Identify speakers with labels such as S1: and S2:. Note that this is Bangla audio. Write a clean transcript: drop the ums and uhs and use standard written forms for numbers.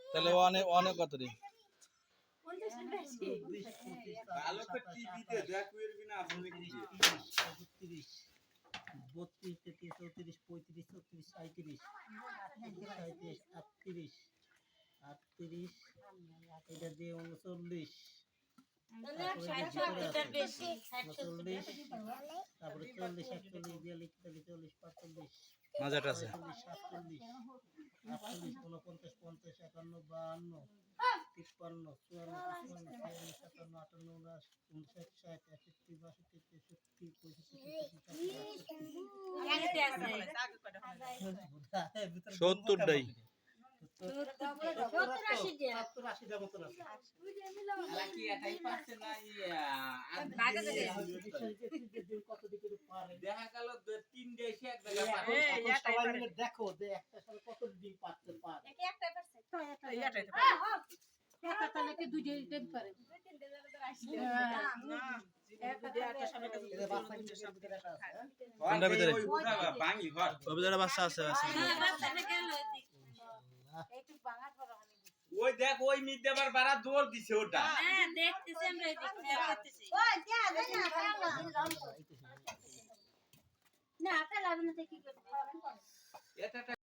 S1: তাহলে অনেক অনেক কত রে?
S2: ভালো করে টিভি দে দেখ এর বিনা আসলে কি
S3: 32 33 34 35 36 37 38 38 এটা দিয়ে 39 তারপরে 40 41 42 43 44
S1: মাজাটা আছে
S3: 45 47 48 49 50 51 52 53 54 55 56 57 58 59 60 61
S1: 70 ডাই
S2: কি এটাই পাচ্ছে না দেখা গেল 3 দেশে এক জায়গায়
S3: দেখো যে একটা সাল কত ডিম পাচ্ছে পার
S1: কোনটা ভিতরে
S2: ওই ভাঙি ঘর
S1: ওর ভিতরে বাচ্চা আছে
S2: ওই দেখ ওই মিডে আবার বাড়া দৌড় দিছে ওটা
S4: হ্যাঁ দেখতেছি আমরা দেখতেছি না ফেলা না কি করতে
S2: এটা